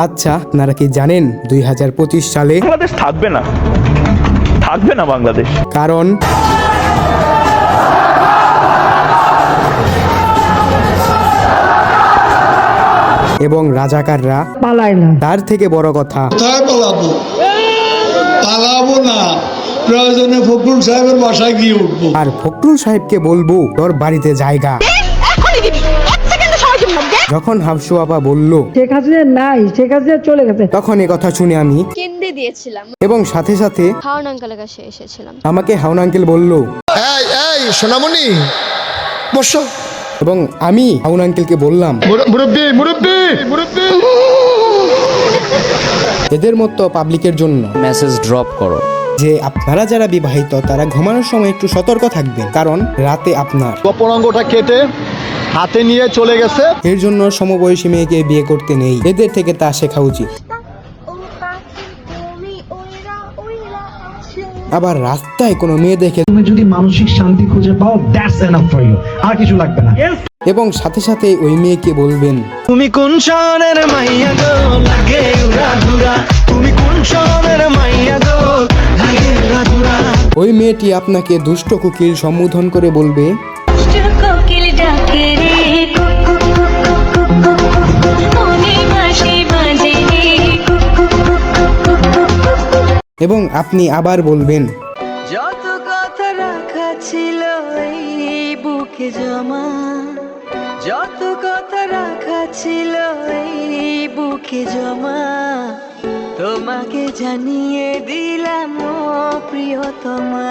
আচ্ছা, আপনারা কি জানেন 2025 সালে বাংলাদেশ থাকবে না বাংলাদেশ। কারণ এবং রাজাকাররা পালায় না। তার থেকে বড় কথা, কোথায় পালাবো না, প্রয়োজনে ফখরুল সাহেবের বাসায় গিয়ে উঠবো। আর ফখরুল সাহেবকে বলবো তোর বাড়িতে জায়গা। যখন হাফসু আপা বলল শেখ হাসিনা নাই, শেখ হাসিনা চলে গেছে, তখন এ কথা শুনে আমি কেন্দ্রে দিয়েছিলাম এবং সাথে সাথে হাওন আঙ্কেলের কাছে এসেছিলাম। আমাকে হাউন আঙ্কেল বলল এই সোনামণি বসো। এবং আমি হাউন আঙ্কেলকে বললাম মুরব্বি এদের মতো পাবলিকের জন্য মেসেজ ড্রপ করো যে আপনারা যারা বিবাহিত তারা ঘুমানোর সময় একটু সতর্ক থাকবেন, কারণ রাতে আপনার অপরাঙ্গটা কেটে হাতে নিয়ে চলে গেছে। এর জন্য সমবয়সী মেয়েকে বিয়ে করতে নেই, এদের থেকে তা শেখা উচিত। আবার রাস্তায় কোনো মেয়ে দেখে তুমি যদি মানসিক শান্তি খুঁজে পাও, দ্যাটস এনাফ ফর ইউ, আর কিছু লাগবে না। এবং সাথে সাথে ওই মেয়েকে বলবেন তুমি কোন শহরের মাইয়া গো, লাগে উড়াধুরা, তুমি কোন শহরের মাইয়া গো, লাগে উড়াধুরা। ওই মেয়েটি আপনাকে দুষ্ট কুকিল সম্বোধন করে বলবে এবং আপনি আবার বলবেন যত কথা রাখা ছিল এই বুকে জমা, যত কথা রাখা ছিল এই বুকে জমা, তোমাকে জানিয়ে দিলাম ও প্রিয়তমা।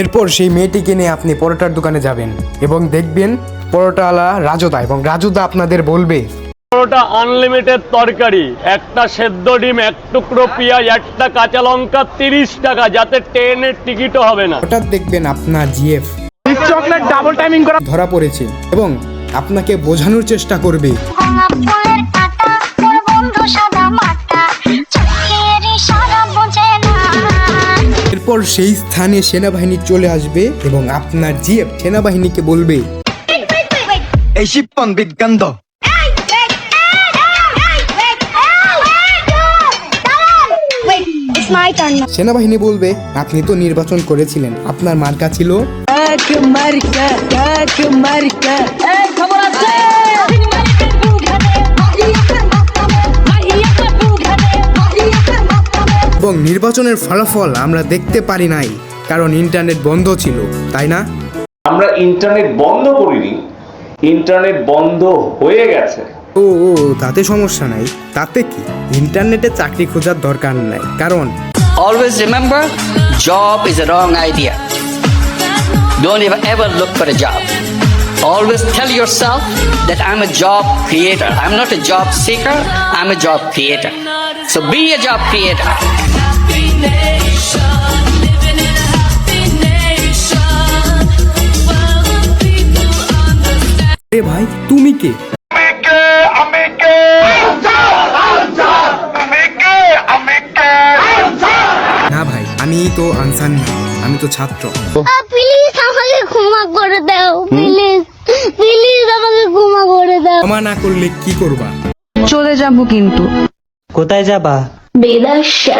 এরপর সেই মেয়েটিকে নিয়ে আপনি পরোটার দোকানে যাবেন এবং দেখবেন পরোটাওয়ালা রাজুদা, এবং রাজুদা আপনাদের বলবে পরোটা আনলিমিটেড তরকারি, একটা সেদ্ধ ডিম, এক টুকরো পেঁয়াজ, একটা কাঁচা লঙ্কা 30 টাকা, যাতে ট্রেনের টিকিটও হবে না। হঠাৎ দেখবেন আপনার জিএফ চকলেট ডাবল টাইমিং করা ধরা পড়েছে এবং আপনাকে বোঝানোর চেষ্টা করবে। এরপর সেই স্থানে সেনাবাহিনী চলে আসবে এবং আপনার জিএফ সেনাবাহিনীকে বলবে এই শিপন বিজ্ঞান্ত সেনাবাহিনী বলবে আপনি তো নির্বাচন করেছিলেন, আপনার মার্কা ছিল এবং নির্বাচনের ফলাফল আমরা দেখতে পারি নাই, কারণ ইন্টারনেট বন্ধ ছিল, তাই না? আমরা ইন্টারনেট বন্ধ করিনি, ইন্টারনেট বন্ধ হয়ে গেছে। ও তাতে সমস্যা নাই, তাতে কি, ইন্টারনেটে চাকরি খোঁজার দরকার নাই, কারণ always remember job is a wrong idea, don't ever look for a job, always tell yourself that I'm a job creator, I'm not a job seeker, I'm a job creator, so be a job creator. আরে ভাই তুমি কে? না ভাই, আমি তো answer না, আমি তো ছাত্র। প্লিজ আমাকে ক্ষমা করে দাও, প্লিজ প্লিজ আমাকে ক্ষমা করে দাও। ক্ষমা না করলে কি করবা? চলে যাব কিন্তু। কোথায় যাবা? বিদেশে।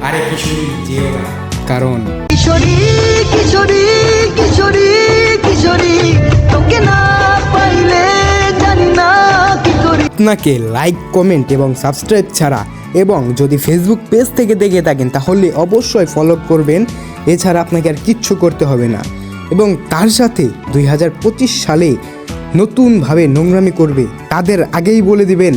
আরে কিশোরী যেও না, কারণ কিশোরী কিশোরী কিশোরী কিশোরী, তোকে না পাইলে জানি না কি করি। আপনাকে লাইক, কমেন্ট এবং সাবস্ক্রাইব ছাড়া, এবং যদি ফেসবুক পেজ থেকে দেখে থাকেন তাহলে অবশ্যই ফলো করবেন, এছাড়া আপনাকে আর কিচ্ছু করতে হবে না। এবং তার সাথে 2025 সালে নতুনভাবে নোংরামি করবে তাদের আগেই বলে দিবেন